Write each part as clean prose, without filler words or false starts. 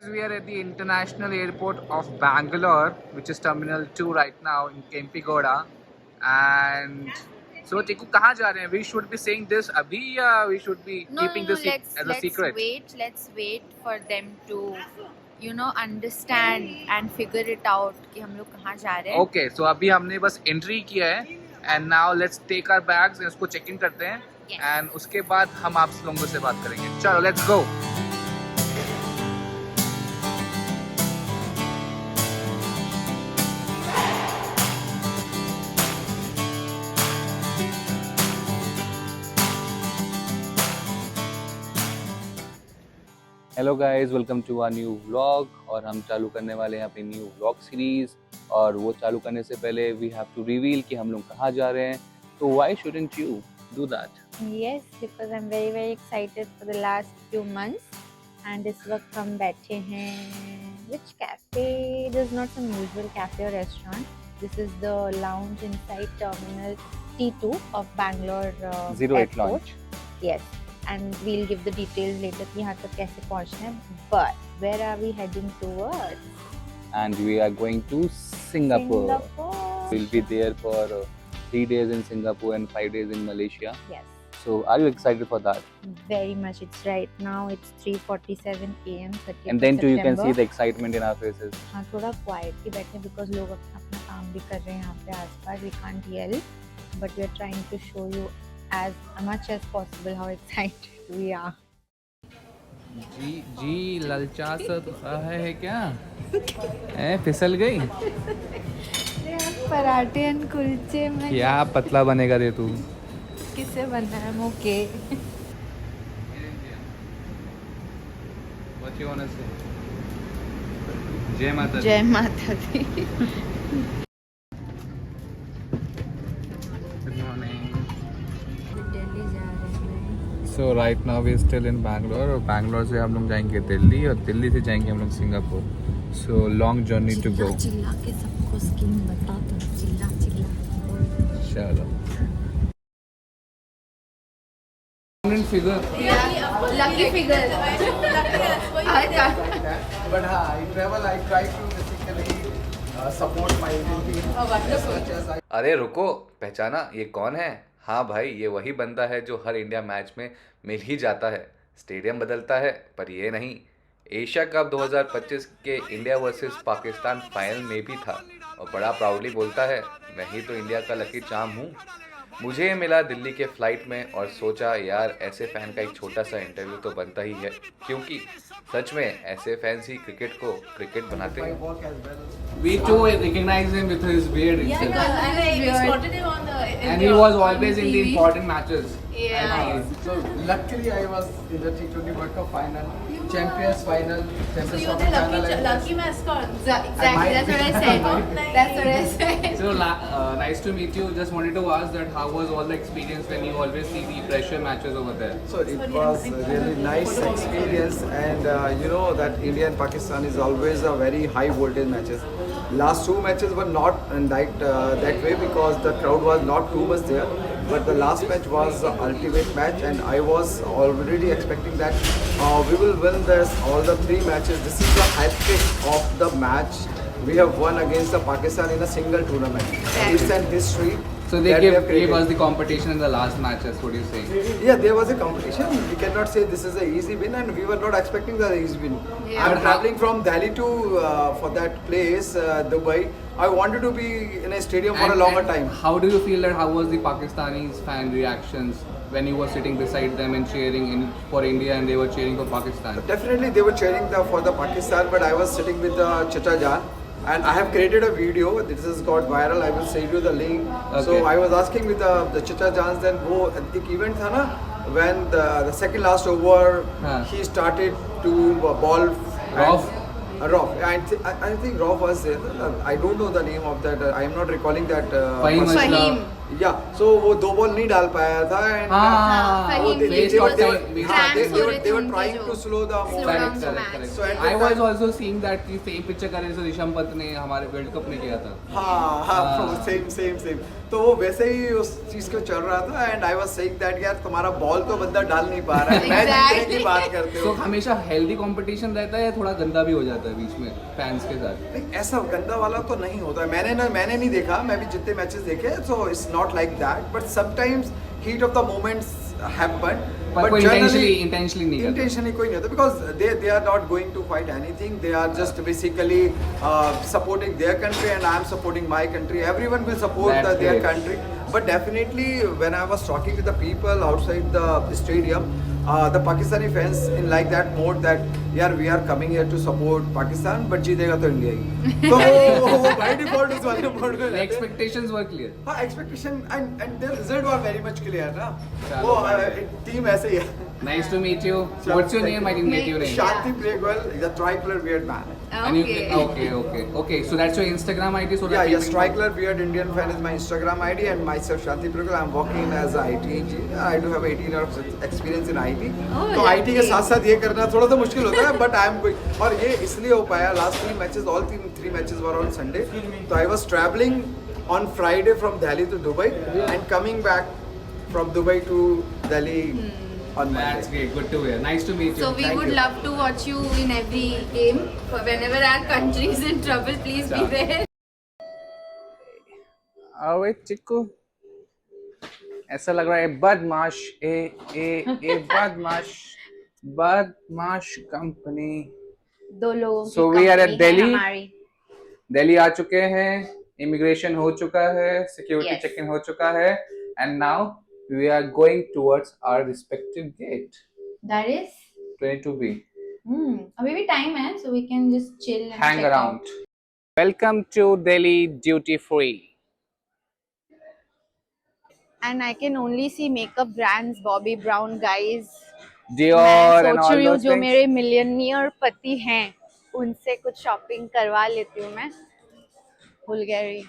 We are at the international airport of Bangalore, which is Terminal 2 right now in Kempegoda. And so, Teku, कहाँ जा रहे हैं? We should be saying this abhi ya we should be keeping this as a secret? Let's wait for them to understand and figure it out कि हम लोग कहाँ जा रहे हैं. Okay, so अभी हमने बस entry किया है and now let's take our bags and उसको check in करते हैं. Yes. And उसके बाद हम आप लोगों से बात करेंगे. चलो, let's go. Hello guys, welcome to our new vlog. और हम चालू करने वाले हैं अपनी न्यू व्लॉग सीरीज. और वो चालू करने से पहले वी हैव टू रिवील कि हम लोग कहाँ जा रहे हैं. तो why shouldn't you do that? Yes, because I'm very excited for the last few months. And इस वक्त हम बैठे हैं which cafe? There's not some usual cafe or restaurant. This is the lounge inside Terminal T2 of Bangalore 08 airport. launch. Yes, and we'll give the details later कि यहाँ तक कैसे पहुँचना है. But where are we heading towards? And we are going to Singapore. We'll be there for 3 days in Singapore and 5 days in Malaysia. Yes. So are you excited for that? Very much. It's right now. It's 3:47 a.m. 30th And then too you can September. see the excitement in our faces. हाँ, थोड़ा quietly बैठे because लोग अपना काम भी कर रहे हैं यहाँ पे आसपास. We can't yell, but we are trying to show you as much as possible how excited we are. जी ललचा सा है क्या? फिसल गई? पराठे and कुलचे में क्या पतला बनेगा रे तू? किसे बनना है? मोके. What you wanna say? जय माता दी. जय माता दी. Good morning. दिल्ली जा रहे हैं. So right now we still in Bangalore. और बैंगलोर से हम लोग जाएंगे दिल्ली और दिल्ली से जाएंगे हम लोग Singapore. So long journey to go. चिल्ला के सबको स्कीम बता दो. चिल्ला. चलो. Figure. Lucky figure. But I travel, I try to basically support my Indian team as much as I. अरे रुको, पहचाना? ये कौन है? हाँ भाई, ये वही बंदा है जो हर इंडिया मैच में मिल ही जाता है. स्टेडियम बदलता है पर ये नहीं. एशिया कप 2025 के इंडिया वर्सेस पाकिस्तान फाइनल में भी था और बड़ा प्राउडली बोलता है, मैं ही तो इंडिया का लकी चार्म हूँ. मुझे ये मिला दिल्ली के फ्लाइट में और सोचा यार ऐसे फ़ैन का एक छोटा सा इंटरव्यू तो बनता ही है, क्योंकि सच में ऐसे फैंस ही क्रिकेट को क्रिकेट बनाते हैं. Work as well. We too recognize him with his beard Yeah, itself. because I spotted him on the. And he was always in the important matches. Yeah. So luckily I was in the T20 World Cup final, Champions final, So Champions you're of the final. lucky mascot. Exactly, that's what I said. Nice. That's what I said. So nice to meet you. Just wanted to ask that how was all the experience when you always see the pressure matches over there? So it was a really nice experience, and you know that India and Pakistan is always a very high voltage matches. Last two matches were not that way because the crowd was not too much there. But the last match was the ultimate match, and I was already expecting that we will win this all the three matches. This is the hat trick of the match we have won against the Pakistan in a single tournament. It's an history. So they that we have gave created. us the competition in the last match. That's what you're saying. Yeah, there was a competition. We cannot say this is an easy win, and we were not expecting the easy win. Yeah. I'm But traveling from Delhi to for that place, Dubai. I wanted to be in a stadium for a longer time. How do you feel that? How was the Pakistanis fan reactions when you were sitting beside them and cheering for India and they were cheering for Pakistan? Definitely, they were cheering for the Pakistan, but I was sitting with the Chacha Jan. And I have created a video. This has got viral. I will send you the link. Okay. So I was asking with the Chacha Jans. Then वो एक event था ना, when the second last over, हाँ. he started to ball. Rof? Rof. I think Rof was there. I don't know the name of that. I am not recalling that. Fahim person. Ashraf. या सो वो 2 ball नहीं डाल पाया था and हाँ, वो Faheem they ये were- was they were- हाँ, cramps हो रहे थे they were उनके trying जो। to slow the Slow moment. down the match. So at I that was time- also seeing that कि सेम पिक्चर करे जैसे ऋषभ पंत ने हमारे वर्ल्ड कप में किया था. हाँ हाँ। सेम तो वो वैसे ही उस चीज को चल रहा था and I was saying that यार तुम्हारा बॉल तो बंदा डाल नहीं पा रहा है मैच जीतने की बात करते तो हो हमेशा हेल्दी कंपटीशन रहता है या थोड़ा गंदा भी हो जाता है बीच में फैंस के साथ? नहीं ऐसा गंदा वाला तो नहीं होता है मैंने नहीं देखा मैं भी जितने मैचेस देखे so it's not like that but sometimes heat of the moments happen पर कोई इंटेंशनली नहीं करता. intentionally कोई नहीं होता because they are not going to fight anything they are just basically supporting their country and I am supporting my country everyone will support That's their great. country but definitely when I was talking to the people outside the stadium the Pakistani fans in like that mode that यार we are coming here to support Pakistan but जीतेगा तो India ही तो वो by default उस वाले mode में The रहते हैं। expectations were clear. हाँ expectation and their result were very much clear ना चलो, वो बढ़िया। टीम ऐसे ही है Nice to meet you. Sure, What's your thank name? you. I didn't get your name. Shanti Playgoal, the tricolor beard man. And you, okay. So that's your Instagram ID. So that Yeah, people- tricolor beard Indian fan is my Instagram ID and myself Shanti Playgoal. I'm working as a IT engineer. I do have 18 years of experience in IT. तो IT के साथ साथ ये करना थोड़ा सा मुश्किल होता है but I am going और ये इसलिए हो पाया last 3 matches all 3 matches were on Sunday. So I was traveling on Friday from Delhi to Dubai and coming back from Dubai to Delhi on Monday. That's great. Good to hear. Nice to meet you. So we Thank would you. love to watch you in every game. For whenever our country is in trouble, please be there. अरे चिक्कू ऐसा लग रहा है बदमाश ए बदमाश company. दो लोगों की So we are at company है Delhi. हमारी. दिल्ली आ चुके हैं, इमिग्रेशन हो चुका है, सिक्योरिटी Yes. चेक इन हो चुका है and now we are going towards our respective gate That is 22B. अभी भी टाइम है so we can just chill and Hang check around. out. Welcome to Delhi duty free. And I can only see makeup brands, Bobbi Brown guys. Dior मैं and सोच all रही हूँ those जो things. मेरे millionaire पति हैं उनसे कुछ शॉपिंग करवा लेती हूँ मैं. भूल गई.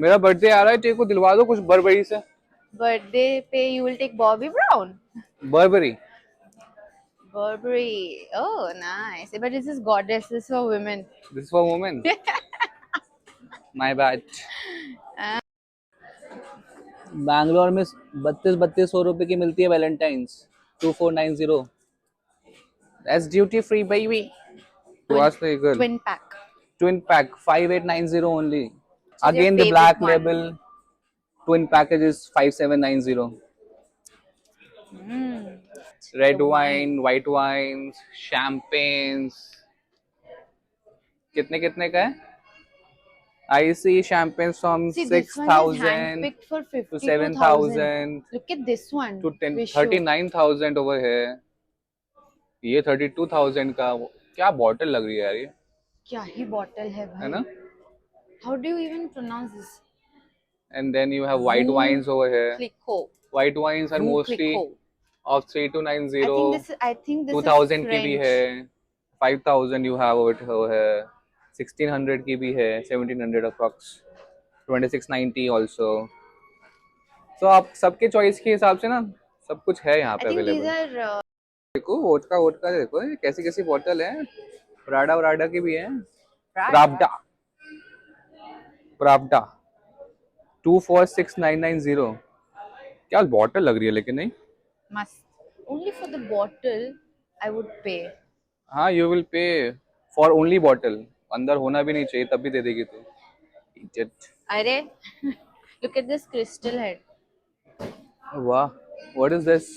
मेरा बर्थडे आ रहा है, तेरे को दिलवा दो कुछ बर्बरी से. बर्थडे पे you will take Bobbi Brown. Barbari. Burberry. Oh, nice. But this is goddess. This is for women. This is for women. My bad. Bangalore में 3200 रुपए की मिलती है Valentine's 2490. That's duty free baby. To ask the girl. Twin pack. Twin pack 5890 only. is Again your the black favorite one? label twin package is 5790. Red wine, white wines, champagnes. कितने कितने का है? I see champagnes from See, this one is 6,000 handpicked for to 52,000. 7,000 Look at this one. to 10, Vishu. 39,000 over here. ये 32,000 का क्या bottle लग रही है यार ये, क्या ही बॉटल है भाई. है ना? How do you even pronounce this? And then you have white wines over here. Clicquot. White wines are Rue mostly Clicquot. of 3290. I think this 2000 is की भी French. है, 5000 you have over here, 1600 की भी है, 1700 approx, 2690 also. So आप सबके choice के हिसाब से ना सब कुछ है यहाँ I पे think these अवेलेबल. are देखो वोडका देखो ये कैसी कैसी बोतल है. प्राडा की भी है. Prada. प्रावडा 246990. क्या बॉटल लग रही है लेकिन नहीं. Must. Only for the bottle, I would pay. हाँ you will pay for only bottle. अंदर होना भी नहीं चाहिए तब भी दे देगी तू. Idiot. अरे, look at this crystal head. वाह, what is this?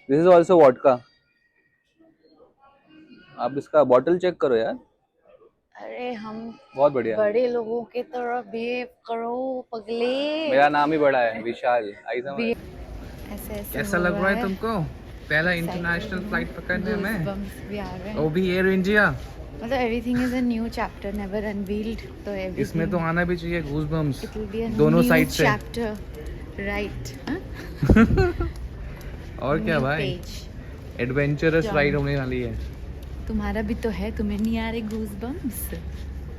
This is also vodka. आप इसका बॉटल चेक करो यार, अरे हम बहुत बढ़िया. बड़े लोगों की तरह बिहेव करो पगले. मेरा नाम ही बड़ा है विशाल. आई समझ. ऐसे ऐसे कैसा हो लग रहा है है. तुमको पहला इंटरनेशनल फ्लाइट पकड़ने में? Goosebumps भी आ रहे हैं. वो भी एयर इंडिया. मतलब everything is a new chapter, never unveiled. तो everything. इसमें तो आना भी चाहिए goosebumps It will be a दोनों new साइड से. chapter, right? हाँ? और क्या New भाई, page. Adventurous Done. राइड होने वाली है. तुम्हारा भी तो है, तुम्हें नहीं आ रहे goosebumps?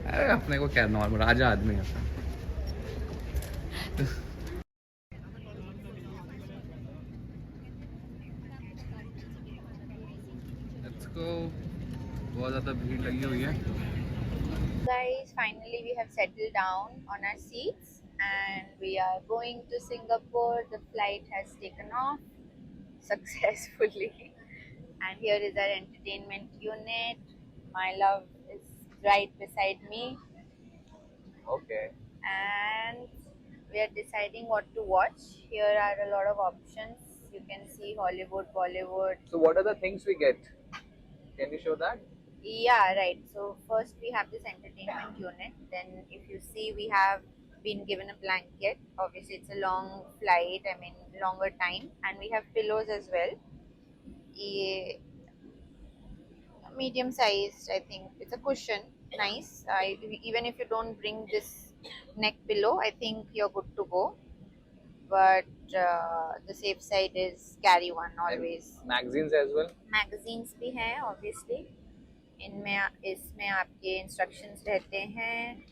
अरे अपने को क्या, नॉर्मल राजा आदमी है. तो बहुत ज़्यादा भीड़ लगी हुई है. Guys, finally we have settled down on our seats and we are going to Singapore. The flight has taken off successfully. And here is our entertainment unit. My love is right beside me. Okay. And we are deciding what to watch. Here are a lot of options. You can see Hollywood, Bollywood. So what are the things we get? Can you show that? Yeah, right. So first we have this entertainment unit. Then if you see, we have been given a blanket. Obviously it's a long flight, I mean longer time. And we have pillows as well. Medium sized, I think. It's a cushion. Nice. Even if you don't bring this neck pillow, I think you're good to go. But the safe side is carry one always. And magazines as well. Magazines भी हैं obviously. इसमें आपके instructions रहते हैं.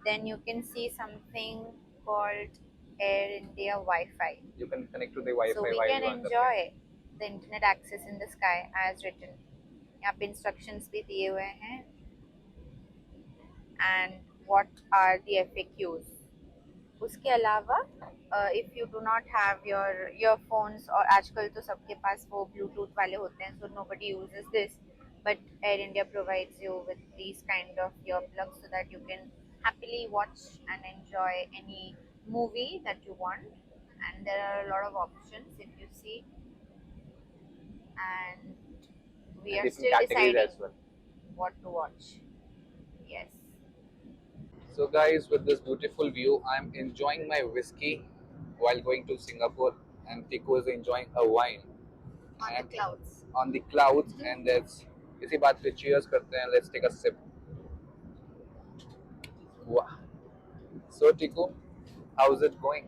Then you can see something called Air India Wi-Fi. You can connect to the Wi-Fi So we while can you are on the enjoy the internet access in the sky as written. यहाँ पे instructions भी दिए हुए हैं. And what are the FAQs? उसके अलावा if you do not have your earphones, और आजकल तो सबके पास वो Bluetooth वाले होते हैं, so nobody uses this, but Air India provides you with these kind of earplugs so that you can happily watch and enjoy any movie that you want. And there are a lot of options if you see, and we are different still categories deciding as well. what to watch. Yes. So guys, with this beautiful view, I'm enjoying my whiskey while going to Singapore, and Tiku is enjoying a wine On the clouds. on the clouds. And let's इसी बात पे cheers करते हैं. Let's take a sip. Wow. So Tiku, how's it going?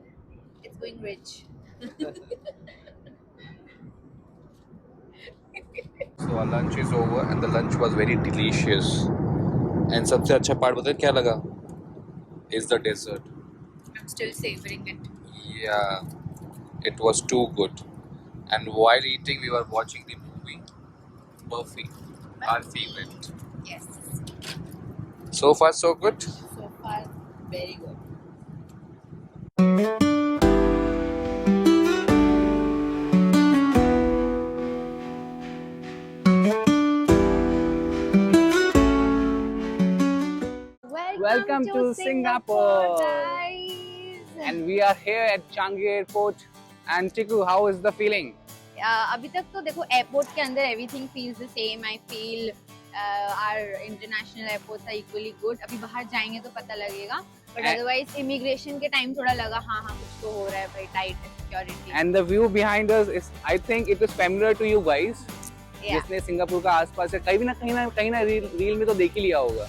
It's going rich. So our lunch is over and the lunch was very delicious. And सबसे अच्छा part बताए क्या लगा? Is the dessert. I'm still savoring it. Yeah, it was too good. And while eating, we were watching the movie Buffy, our favorite. Yes. So far, so good. So far, very good. Welcome to Singapore. Guys. And we are here at Changi Airport. And Tiku, how is the feeling? अभी तक तो देखो airport के अंदर everything feels the same. I feel our international airports are equally good. अभी बाहर जाएंगे तो पता लगेगा. But otherwise immigration के time थोड़ा लगा हाँ कुछ तो हो रहा है भाई, tight है security. And the view behind us is, I think it is familiar to you guys. Yeah. जिसने सिंगापुर का आसपास है कहीं ना रील में तो देख ही लिया होगा.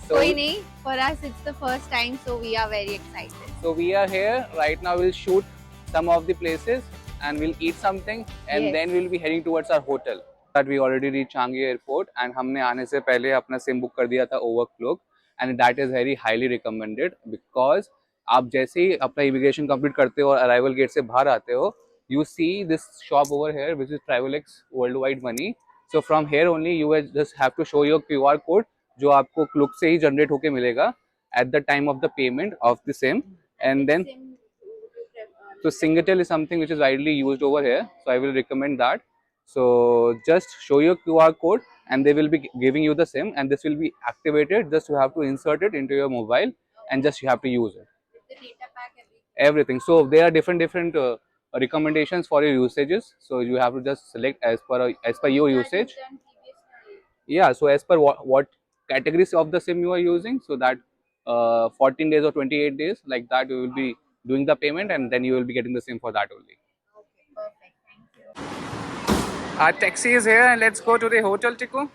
कोई नहीं, for us it's the first time, so we are very excited. So we are here right now. We'll shoot some of the places and we'll eat something, and Yes. then we'll be heading towards our hotel. That we already reached Changi Airport, and हमने आने से पहले अपना SIM book कर दिया था Overclock, and that is very highly recommended because आप जैसे ही अपना immigration complete करते हो और arrival gate से बाहर आते हो, you see this shop over here which is Travelex Worldwide Money. So from here only you will just have to show your QR code जो आपको क्लुक से ही जनरेट होके मिलेगा at the time of the payment of the SIM, and then so Singatel is something which is widely used over here, so I will recommend that. So just show your QR code and they will be giving you the SIM, and this will be activated. Just you have to insert it into your mobile and just you have to use it. The data pack, Everything. So there are different recommendations for your usages. So you have to just select as per your usage. Yeah. So as per what categories of the SIM you are using, so that 14 days or 28 days, like that you will be doing the payment, and then you will be getting the SIM for that only. Okay, perfect. Thank you. Our taxi is here, and let's go to the hotel, Tiku.